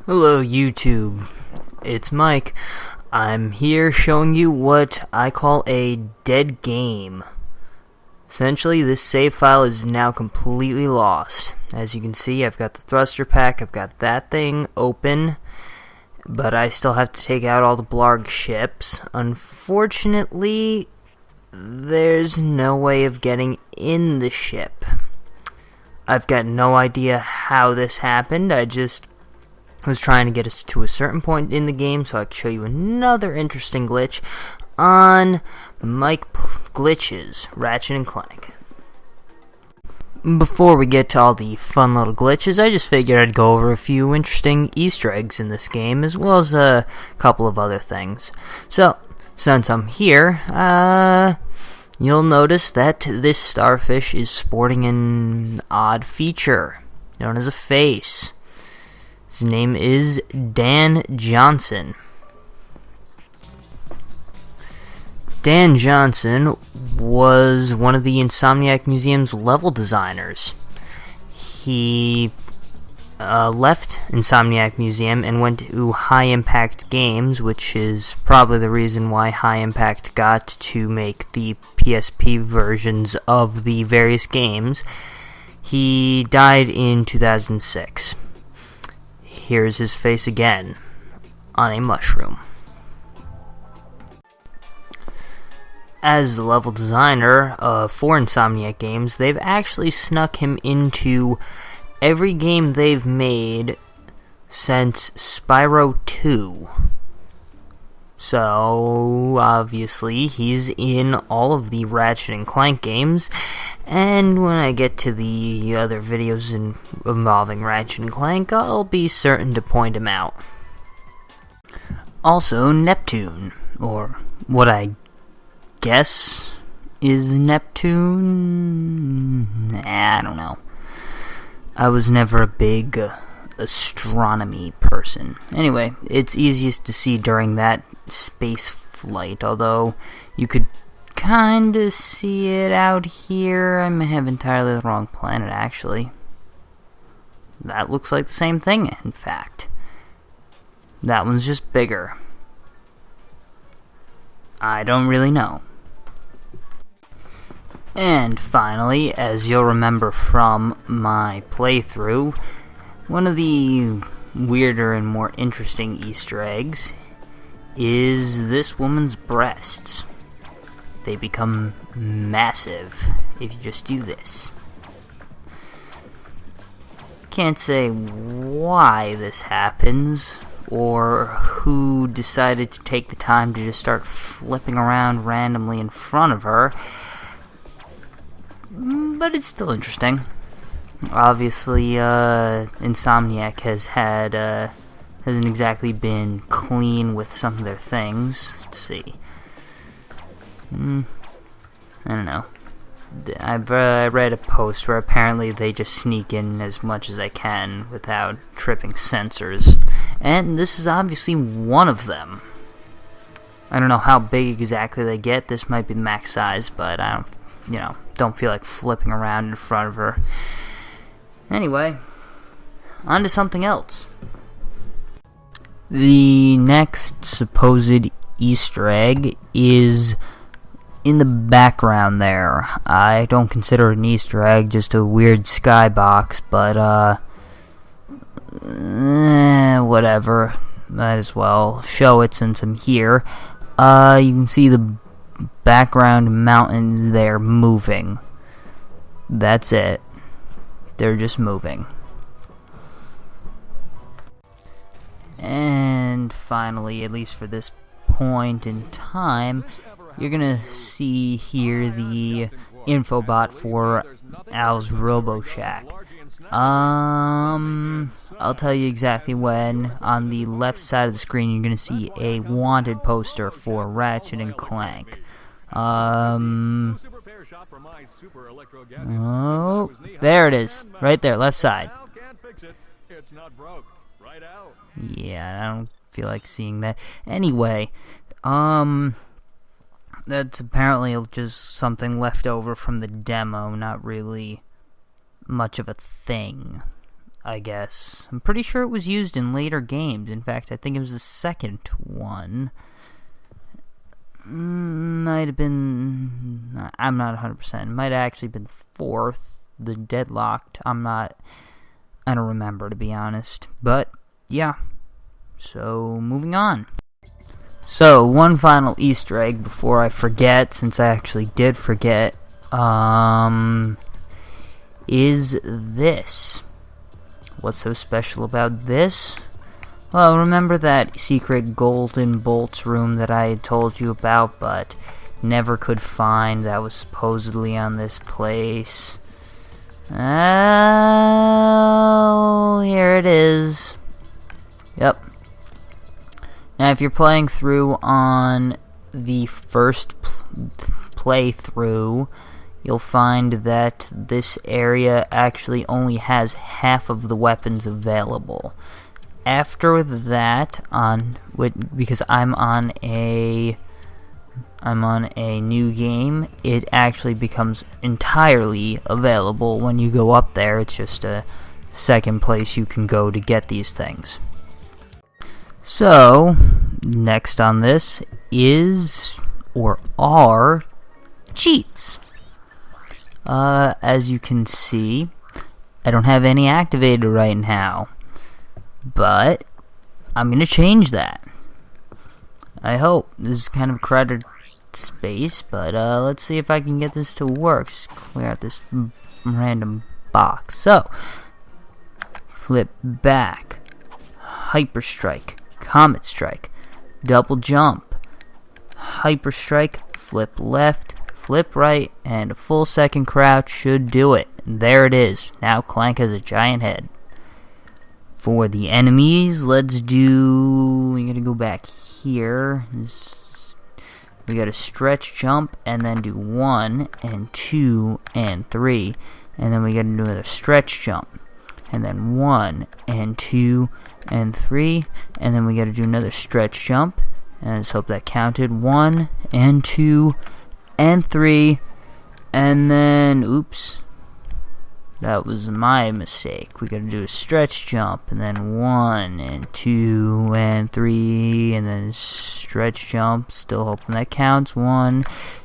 Hello YouTube, it's Mike. I'm here showing you what I call a dead game. Essentially, this save file is now completely lost. As you can see, I've got the thruster pack, I've got that thing open, but I still have to take out all the Blarg ships. Unfortunately, there's no way of getting in the ship. I've got no idea how this happened. I just was trying to get us to a certain point in the game so I could show you another interesting glitch on Mike Glitch's Ratchet and Clank. Before we get to all the fun little glitches, I just figured I'd go over a few interesting Easter eggs in this game, as well as a couple of other things. So, since I'm here, you'll notice that this starfish is sporting an odd feature, known as a face. His name is Dan Johnson. Dan Johnson was one of the Insomniac Museum's level designers. He left Insomniac Museum and went to High Impact Games, which is probably the reason why High Impact got to make the PSP versions of the various games. He died in 2006. Here's his face again, on a mushroom. As the level designer for Insomniac Games, they've actually snuck him into every game they've made since Spyro 2. So, obviously, he's in all of the Ratchet and Clank games, and when I get to the other videos involving Ratchet and Clank, I'll be certain to point him out. Also, Neptune, or what I guess is Neptune? I don't know. I was never a big astronomy person. Anyway, it's easiest to see during that space flight, although you could kinda see it out here. I may have entirely the wrong planet, actually. That looks like the same thing, in fact. That one's just bigger. I don't really know. And finally, as you'll remember from my playthrough, one of the weirder and more interesting Easter eggs is this woman's breasts. They become massive if you just do this. Can't say why this happens, or who decided to take the time to just start flipping around randomly in front of her, but it's still interesting. Obviously, Insomniac hasn't exactly been clean with some of their things. Let's see. I don't know. I've read a post where apparently they just sneak in as much as they can without tripping sensors, and this is obviously one of them. I don't know how big exactly they get. This might be the max size, but I don't feel like flipping around in front of her. Anyway, on to something else. The next supposed Easter egg is in the background there. I don't consider it an Easter egg, just a weird skybox, but whatever. Might as well show it since I'm here. You can see the background mountains there moving. That's it. They're just moving. And finally, at least for this point in time, you're gonna see here the infobot for Al's Robo Shack. I'll tell you exactly when. On the left side of the screen, you're gonna see a wanted poster for Ratchet and Clank. Oh, there it is. Right there, left side. Yeah, I don't feel like seeing that. Anyway, that's apparently just something left over from the demo, not really much of a thing. I guess. I'm pretty sure it was used in later games. In fact, I think it was the second one. Might have been... I'm not 100%. It might have actually been fourth, the Deadlocked. I don't remember, to be honest. But, yeah. So, moving on. So, one final Easter egg before I forget, since I actually did forget, is this. What's so special about this? Well, remember that secret golden bolts room that I had told you about, but never could find, that was supposedly on this place? Oh, here it is. Yep. Now, if you're playing through on the first playthrough, you'll find that this area actually only has half of the weapons available. After that, because I'm on a new game, it actually becomes entirely available when you go up there. It's just a second place you can go to get these things. So, next on this is, or are, cheats. As you can see, I don't have any activated right now. But I'm going to change that. I hope. This is kind of crowded space, but let's see if I can get this to work. Just clear out this random box. So, flip back, hyper strike, comet strike, double jump, hyper strike, flip left, flip right, and a full second crouch should do it. And there it is. Now Clank has a giant head. For the enemies, we gotta go back here. We gotta stretch jump and then do 1 and 2 and 3. And then we gotta do another stretch jump. And then 1 and 2 and 3. And then we gotta do another stretch jump. And let's hope that counted. 1 and 2 and 3. And then, oops. That was my mistake. We gotta do a stretch jump, and then 1, and 2, and 3, and then stretch jump. Still hoping that counts. 1,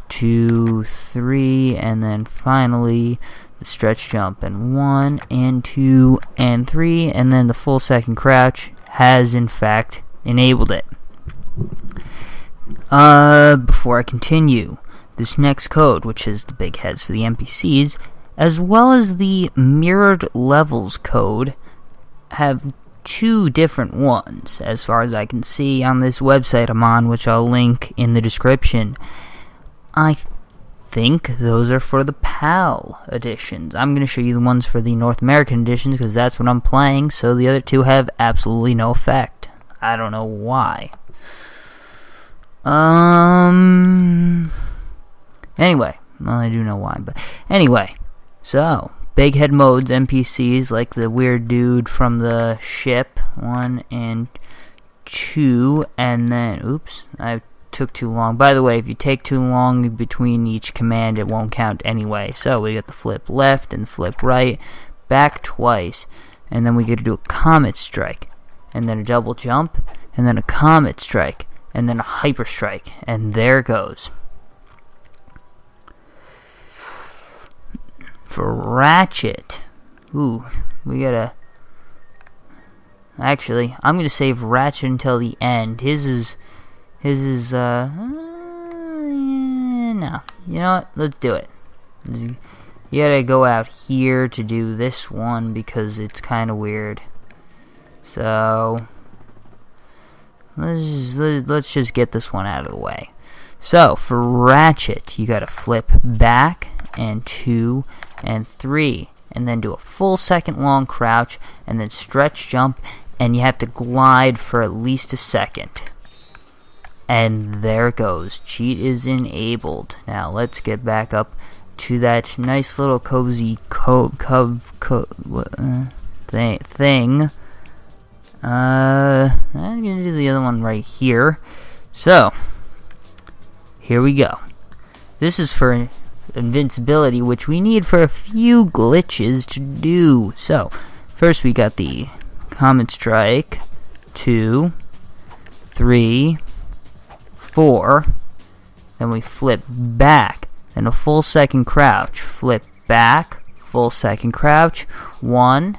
2, 3, and then finally the stretch jump, and 1, and 2, and 3, and then the full second crouch has in fact enabled it. Before I continue, this next code, which is the big heads for the NPCs, as well as the mirrored levels code, have two different ones, as far as I can see on this website I'm on, which I'll link in the description. I think those are for the PAL editions. I'm going to show you the ones for the North American editions, because that's what I'm playing, so the other two have absolutely no effect. I don't know why. Anyway, well, I do know why, but anyway. So, big head modes, NPCs, like the weird dude from the ship, 1 and 2, and then, oops, I took too long. By the way, if you take too long between each command, it won't count anyway. So, we got the flip left and flip right, back twice, and then we get to do a comet strike, and then a double jump, and then a comet strike, and then a hyper strike, and there it goes. For Ratchet, ooh, we gotta, actually, I'm gonna save Ratchet until the end. His is, no, you know what, let's do it. You gotta go out here to do this one, because it's kinda weird. So, let's just get this one out of the way. So, for Ratchet, you gotta flip back, and 2, and 3, and then do a full second long crouch, and then stretch jump, and you have to glide for at least a second. And there it goes. Cheat is enabled. Now let's get back up to that nice little cozy thing. I'm gonna do the other one right here. So here we go. This is for invincibility, which we need for a few glitches to do. So, First we got the Comet Strike, 2, 3, 4, then we flip back, then a full second crouch, flip back, full second crouch, 1,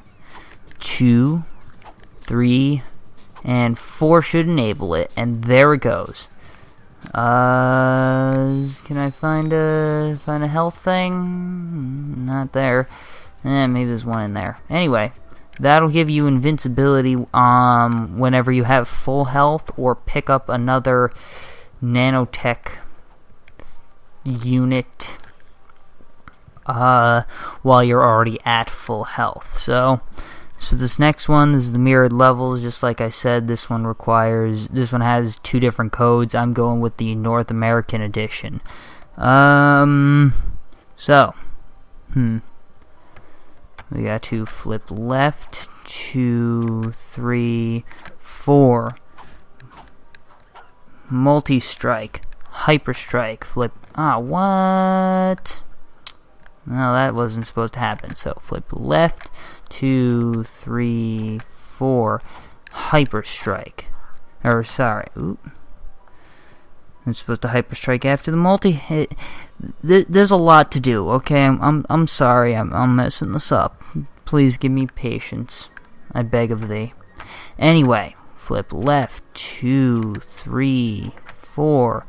2, 3, and 4 should enable it, and there it goes. Can I find a health thing? Not there. Maybe there's one in there. Anyway, that'll give you invincibility whenever you have full health, or pick up another nanotech unit while you're already at full health. So this next one is the mirrored levels. Just like I said, this one has 2 different codes. I'm going with the North American edition. We got to flip left, 2, 3, 4. Multi-strike, hyper-strike, flip. What? No, that wasn't supposed to happen. So flip left, 2, 3, 4. Hyper strike. Or sorry. Oop. I'm supposed to hyper strike after the multi. There's a lot to do. Okay, I'm sorry. I'm messing this up. Please give me patience, I beg of thee. Anyway, flip left, 2, 3, 4.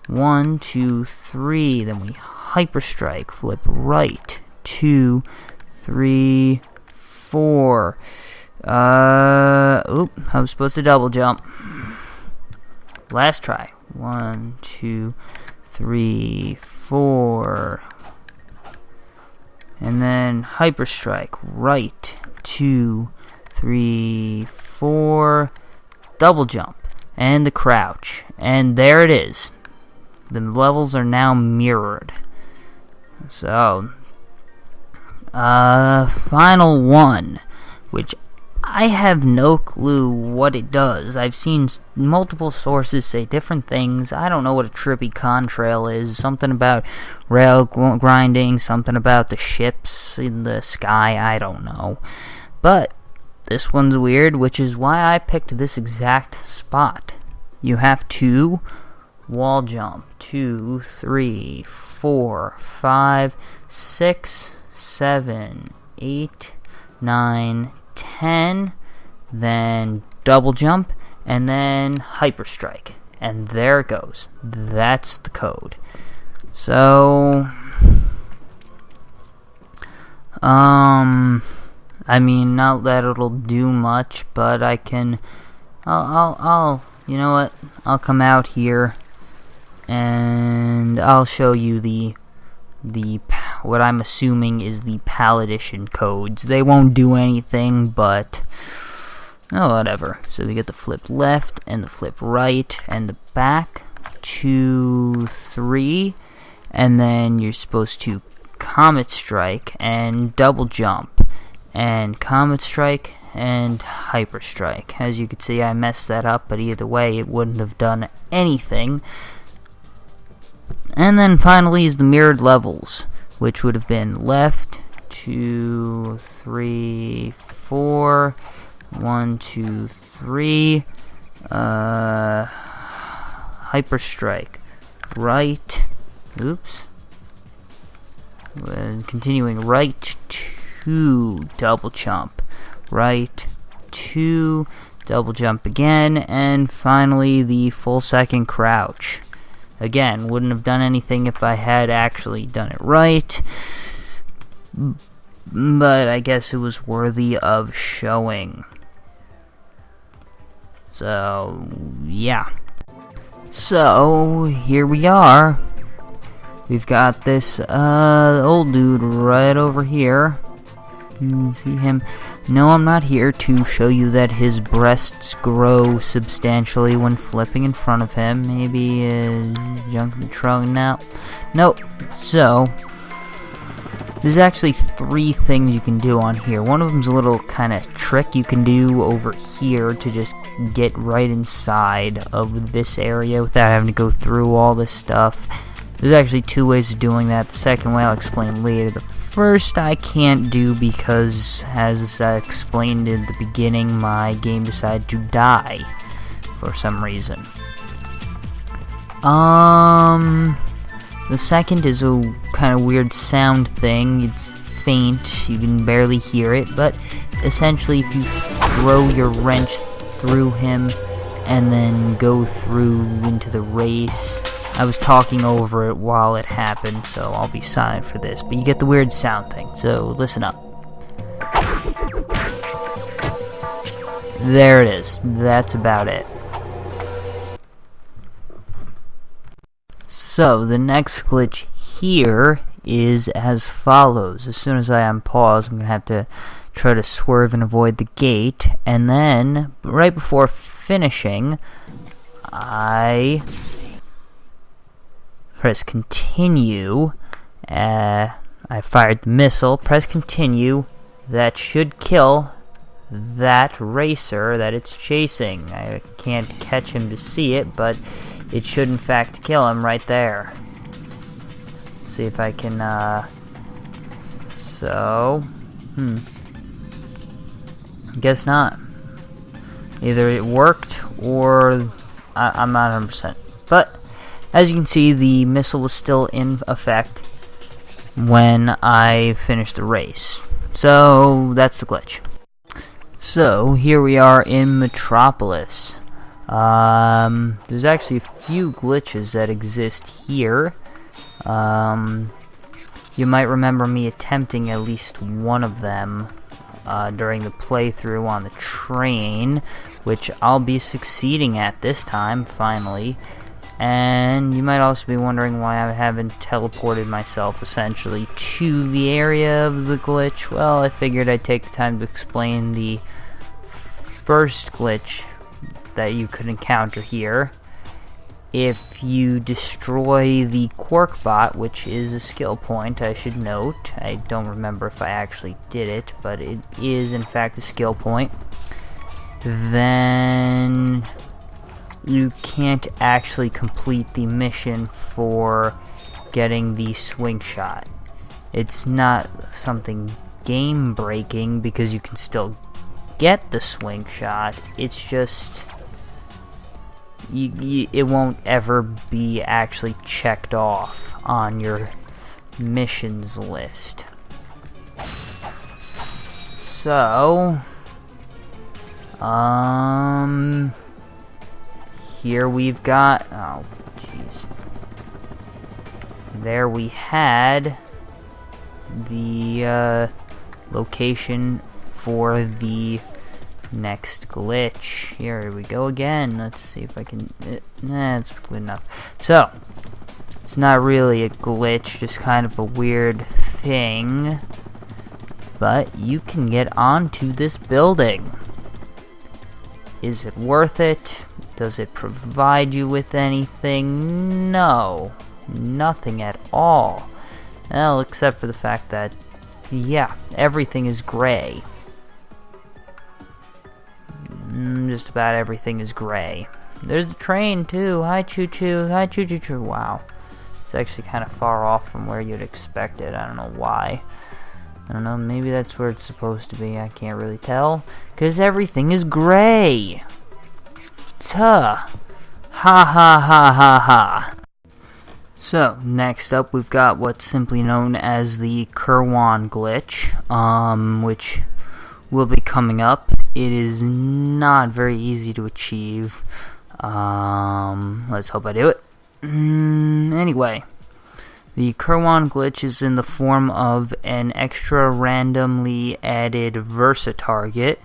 1, 2, 3. Then we hyper strike. Flip right, 2, 3, 4. I was supposed to double jump. Last try. 1, 2, 3, 4. And then hyper strike. Right, 2, 3, 4. Double jump. And the crouch. And there it is. The levels are now mirrored. So, final one, which I have no clue what it does. I've seen multiple sources say different things. I don't know what a trippy contrail is. Something about rail grinding, something about the ships in the sky, I don't know. But this one's weird, which is why I picked this exact spot. You have to wall jump, 2, 3, 4, 5, 6, 7, 8, 9, 10, then double jump, and then hyper strike. And there it goes. That's the code. So, I mean, not that it'll do much, but I can, I'll, you know what, I'll come out here and I'll show you the what I'm assuming is the PAL edition codes. They won't do anything, but whatever. So we get the flip left and the flip right and the back, 2, 3, and then you're supposed to comet strike and double jump and comet strike and hyper strike. As you can see, I messed that up, but either way it wouldn't have done anything. And then finally is the mirrored levels, which would have been left, 2, 3, 4, 1, 2, 3, hyper strike, right, oops, continuing right, 2, double jump, right, 2, double jump again, and finally the full second crouch. Again, wouldn't have done anything if I had actually done it right, but I guess it was worthy of showing. So, yeah. So, here we are. We've got this old dude right over here. You can see him. No, I'm not here to show you that his breasts grow substantially when flipping in front of him. Maybe junk in the trunk now. Nope. So, there's actually 3 things you can do on here. One of them's a little kind of trick you can do over here to just get right inside of this area without having to go through all this stuff. There's actually 2 ways of doing that. The second way I'll explain later. The first I can't do because, as I explained in the beginning, my game decided to die for some reason. The second is a kind of weird sound thing. It's faint, you can barely hear it, but essentially if you throw your wrench through him and then go through into the race. I was talking over it while it happened, so I'll be silent for this, but you get the weird sound thing, so listen up. There it is. That's about it. So, the next glitch here is as follows. As soon as I unpause, I'm going to have to try to swerve and avoid the gate, and then, right before finishing, I press continue. I fired the missile. Press continue. That should kill that racer that it's chasing. I can't catch him to see it, but it should in fact kill him right there. See if I can, guess not. Either it worked, or I'm not 100%. But, as you can see, the missile was still in effect when I finished the race. So, that's the glitch. So, here we are in Metropolis. There's actually a few glitches that exist here. You might remember me attempting at least one of them during the playthrough on the train, which I'll be succeeding at this time, finally. And you might also be wondering why I haven't teleported myself, essentially, to the area of the glitch. Well, I figured I'd take the time to explain the first glitch that you could encounter here. If you destroy the Quark bot, which is a skill point, I should note. I don't remember if I actually did it, but it is in fact a skill point. Then you can't actually complete the mission for getting the swing shot. It's not something game breaking because you can still get the swing shot. It's just it won't ever be actually checked off on your missions list. So, here we've got, oh jeez, there we had the location for the next glitch. Here we go again. Let's see if I can, it's good enough. So, it's not really a glitch, just kind of a weird thing, but you can get onto this building. Is it worth it? Does it provide you with anything? No, nothing at all. Well, except for the fact that, yeah, everything is gray. Just about everything is gray. There's the train too. Hi choo choo. Hi choo choo choo. Wow. It's actually kind of far off from where you'd expect it. I don't know why. I don't know, maybe that's where it's supposed to be. I can't really tell. Because everything is gray. Tuh. Ha ha ha ha ha. So, next up we've got what's simply known as the Kerwin Glitch, which will be coming up. It is not very easy to achieve. Let's hope I do it. Anyway, the Kerwin Glitch is in the form of an extra randomly added Versa target,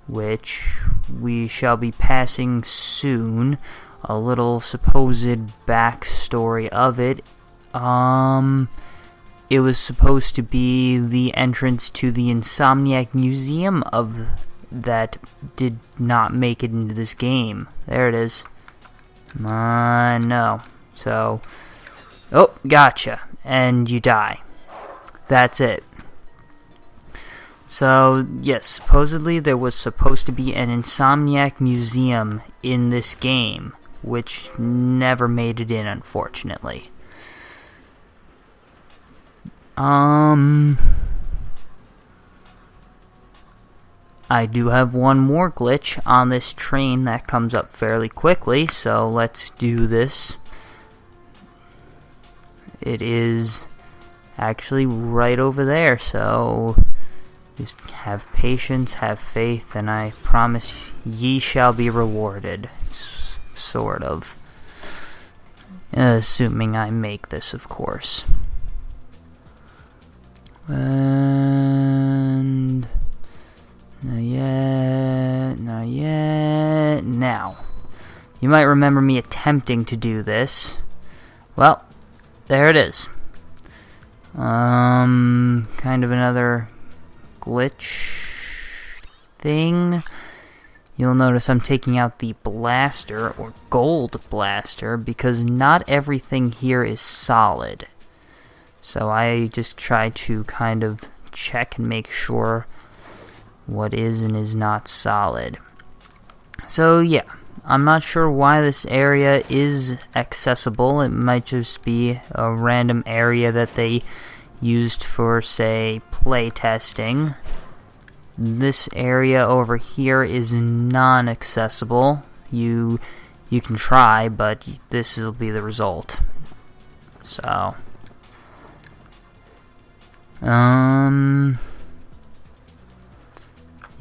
which we shall be passing soon. A little supposed backstory of it. It was supposed to be the entrance to the Insomniac Museum that did not make it into this game. There it is. No. So, oh, gotcha. And you die. That's it. So, yes, supposedly there was supposed to be an Insomniac Museum in this game, which never made it in, unfortunately. I do have one more glitch on this train that comes up fairly quickly, so let's do this. It is actually right over there, so just have patience, have faith, and I promise ye shall be rewarded. Sort of. Assuming I make this, of course. And not yet, not yet. Now, you might remember me attempting to do this. Well, there it is. Kind of another glitch thing. You'll notice I'm taking out the blaster, or gold blaster, because not everything here is solid. So I just try to kind of check and make sure what is and is not solid. So yeah, I'm not sure why this area is accessible. It might just be a random area that they used for, say, play testing. This area over here is non-accessible. You can try, but this will be the result. So, you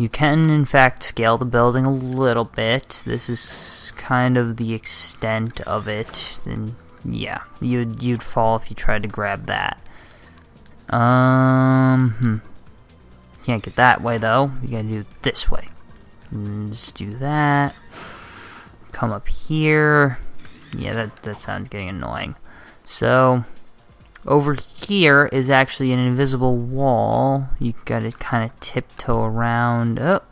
can in fact scale the building a little bit. This is kind of the extent of it, and yeah, you'd fall if you tried to grab that. Can't get that way though. You gotta do it this way. And just do that. Come up here. Yeah, that sounds getting annoying. So over here is actually an invisible wall. You gotta kind of tiptoe around. Oh,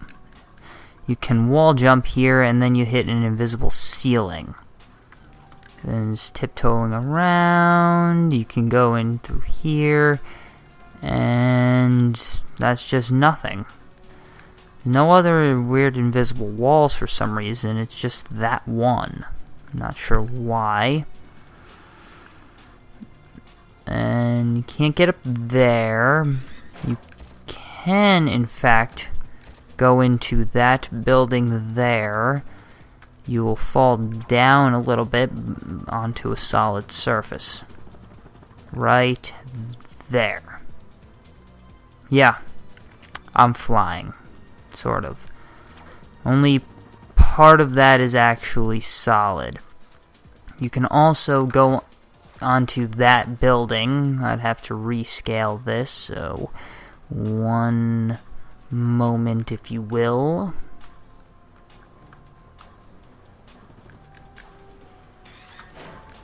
you can wall jump here, and then you hit an invisible ceiling. And just tiptoeing around. You can go in through here. And that's just nothing. No other weird invisible walls for some reason. It's just that one. I'm not sure why. And you can't get up there. You can, in fact, go into that building there. You will fall down a little bit onto a solid surface. Right there. Yeah, I'm flying, sort of. Only part of that is actually solid. You can also go onto that building. I'd have to rescale this, so one moment, if you will.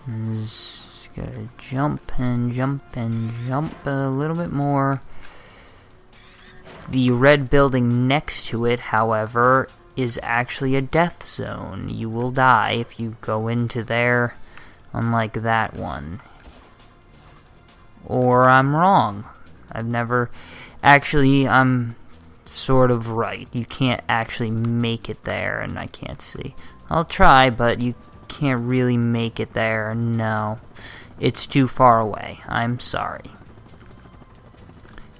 Just gotta jump and jump and jump a little bit more. The red building next to it, however, is actually a death zone. You will die if you go into there, unlike that one. Or I'm wrong. I've never... Actually, I'm sort of right. You can't actually make it there, and I can't see. I'll try, but you can't really make it there. No. It's too far away. I'm sorry.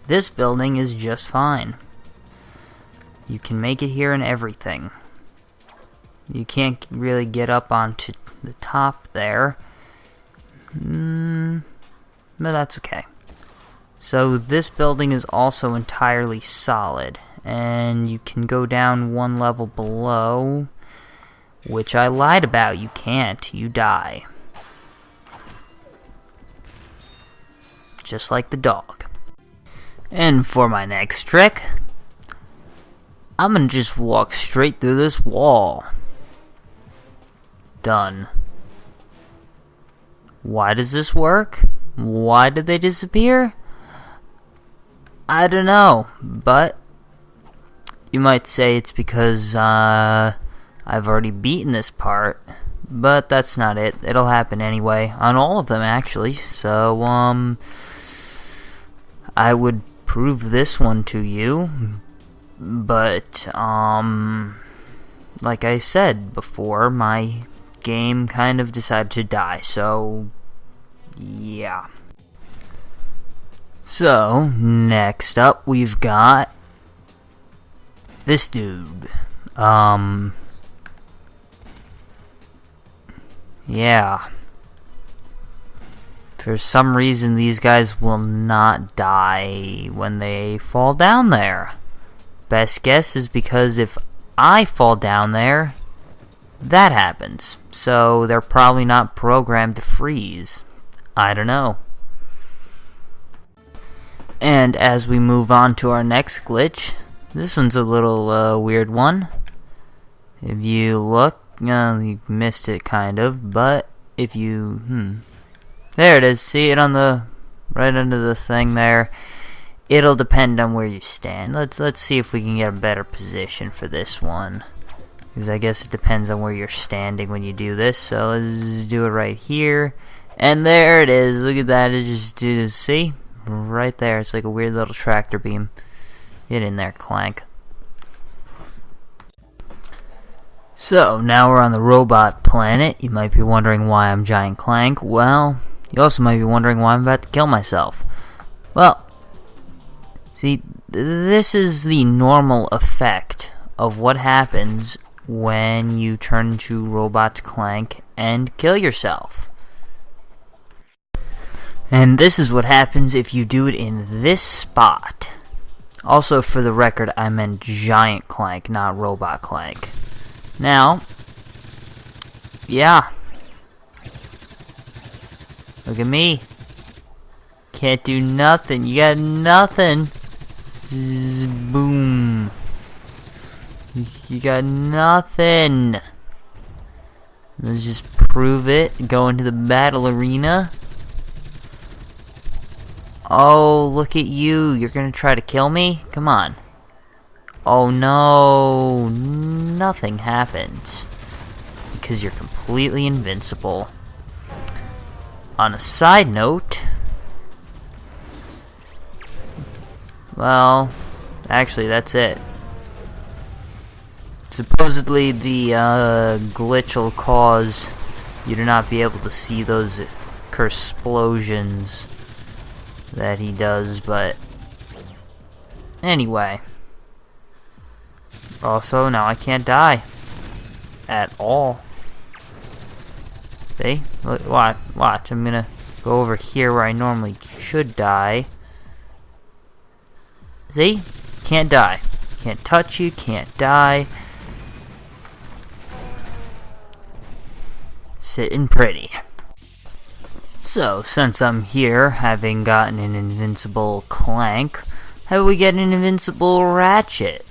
This building is just fine. You can make it here and everything. You can't really get up onto the top there. But that's okay. So this building is also entirely solid. And you can go down one level below, which I lied about. You can't. You die. Just like the dog. And for my next trick, I'm gonna just walk straight through this wall. Done. Why does this work? Why did they disappear? I don't know, but you might say it's because I've already beaten this part, but that's not it. It'll happen anyway, on all of them actually, so I would prove this one to you, but like I said before, my game kind of decided to die, so yeah. So next up we've got this dude. Yeah. For some reason, these guys will not die when they fall down there. Best guess is because if I fall down there, that happens. So they're probably not programmed to freeze. I don't know. And as we move on to our next glitch, this one's a little weird one. If you look, you missed it kind of, but if you, there it is. See it on the right under the thing there. It'll depend on where you stand. Let's see if we can get a better position for this one, because I guess it depends on where you're standing when you do this. So let's do it right here, and there it is. Look at that. It just see right there. It's like a weird little tractor beam. Get in there, Clank. So now we're on the robot planet. You might be wondering why I'm Giant Clank. Well, you also might be wondering why I'm about to kill myself. Well, see, this is the normal effect of what happens when you turn into Robot Clank and kill yourself. And this is what happens if you do it in this spot. Also, for the record, I meant Giant Clank, not Robot Clank. Now, yeah. Look at me. Can't do nothing. You got nothing. Zzz, boom. You got nothing. Let's just prove it. Go into the battle arena. Oh, look at you. You're gonna try to kill me? Come on. Oh no. Nothing happens. Because you're completely invincible. On a side note, well, actually that's it. Supposedly the glitch will cause you to not be able to see those cursplosions that he does, but anyway. Also, now I can't die at all. See? Look, watch. I'm gonna go over here where I normally should die. See? Can't die. Can't touch you, can't die. Sitting pretty. So, since I'm here, having gotten an invincible Clank, how do we get an invincible Ratchet?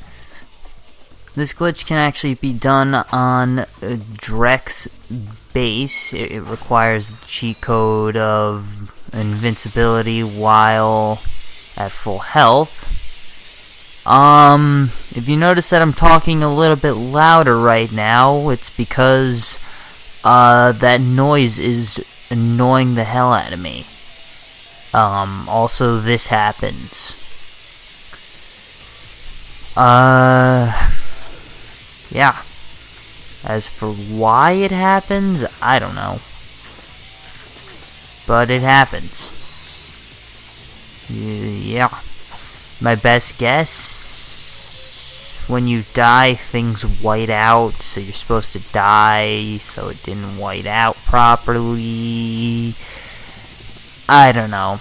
This glitch can actually be done on Drek's base. It requires the cheat code of invincibility while at full health. If you notice that I'm talking a little bit louder right now, it's because that noise is annoying the hell out of me. Also this happens. Yeah. As for why it happens, I don't know. But it happens. Yeah. My best guess, when you die, things white out, so you're supposed to die, so it didn't white out properly. I don't know.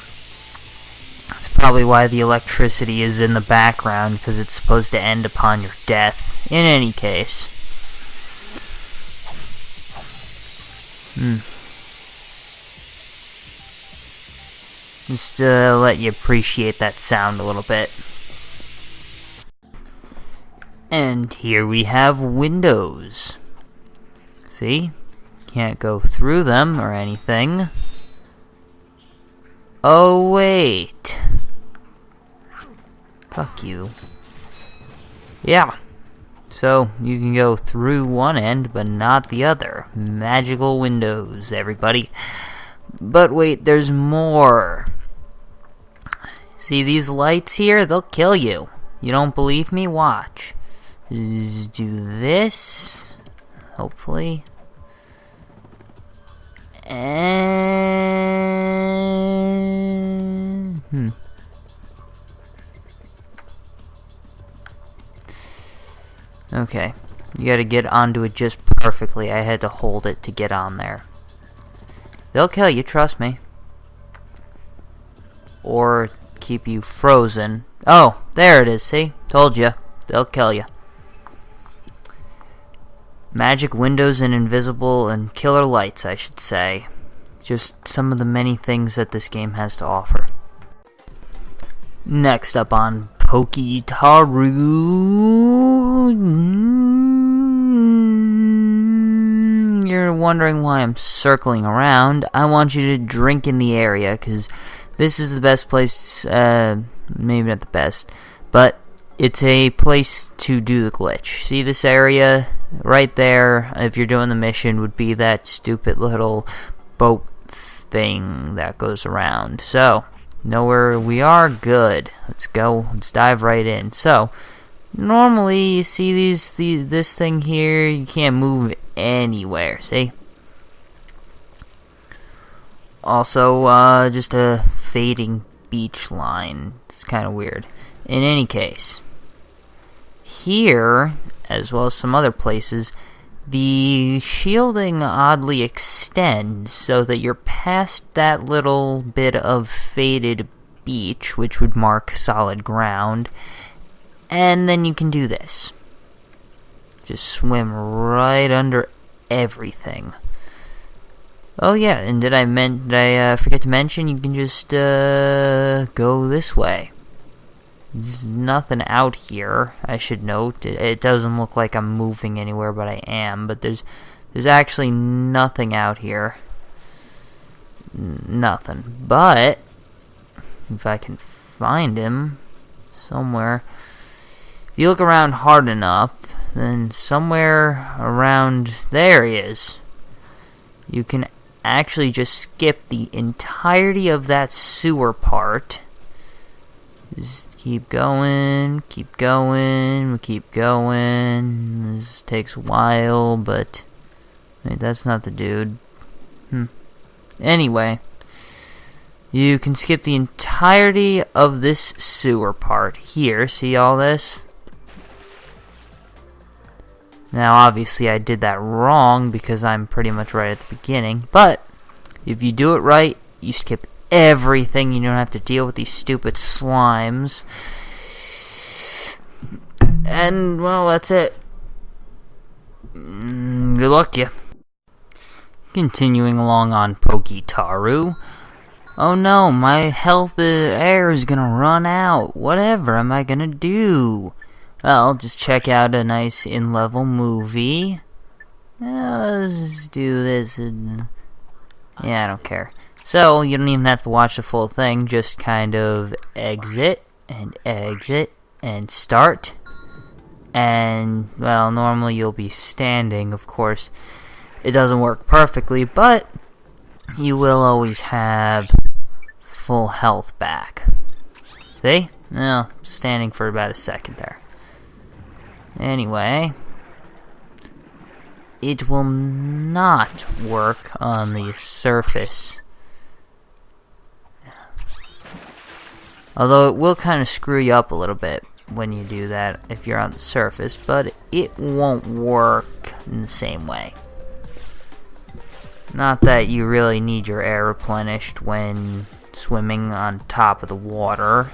That's probably why the electricity is in the background, because it's supposed to end upon your death. In any case. Just to let you appreciate that sound a little bit. And here we have windows. See? Can't go through them or anything. Oh, wait. Fuck you. Yeah. So, you can go through one end, but not the other. Magical windows, everybody. But wait, there's more. See these lights here? They'll kill you. You don't believe me? Watch. Just do this. Hopefully. And... Okay, you gotta get onto it just perfectly. I had to hold it to get on there. They'll kill you, trust me. Or keep you frozen. Oh, there it is, see? Told you. They'll kill you. Magic windows and invisible and killer lights, I should say. Just some of the many things that this game has to offer. Next up on Tarun. You're wondering why I'm circling around. I want you to drink in the area, because this is the best place, maybe not the best, but it's a place to do the glitch. See this area? Right there, if you're doing the mission, would be that stupid little boat thing that goes around. So, know where we are? Good. Let's go. Let's dive right in. So, normally you see this thing here, you can't move anywhere, see? Also, just a fading beach line. It's kind of weird. In any case, here, as well as some other places, the shielding oddly extends so that you're past that little bit of faded beach, which would mark solid ground, and then you can do this. Just swim right under everything. Oh yeah, and did I forget to mention, you can just go this way. There's nothing out here, I should note. It doesn't look like I'm moving anywhere, but I am. But there's actually nothing out here. Nothing. But if I can find him somewhere, if you look around hard enough, then somewhere around there he is. You can actually just skip the entirety of that sewer part. Just keep going, keep going, we keep going. This takes a while, but wait, that's not the dude. Anyway, you can skip the entirety of this sewer part here. See all this? Now, obviously, I did that wrong because I'm pretty much right at the beginning. But if you do it right, you skip everything. You don't have to deal with these stupid slimes. And, well, that's it. Good luck to you. Continuing along on Taru. Oh no, my health air is gonna run out. Whatever am I gonna do? Well, just check out a nice in-level movie. Let's do this. Yeah, I don't care. So, you don't even have to watch the full thing. Just kind of exit and start. And, well, normally you'll be standing, of course. It doesn't work perfectly, but you will always have full health back. See? Well, standing for about a second there. Anyway, it will not work on the surface. Although it will kind of screw you up a little bit when you do that if you're on the surface, but it won't work in the same way. Not that you really need your air replenished when swimming on top of the water.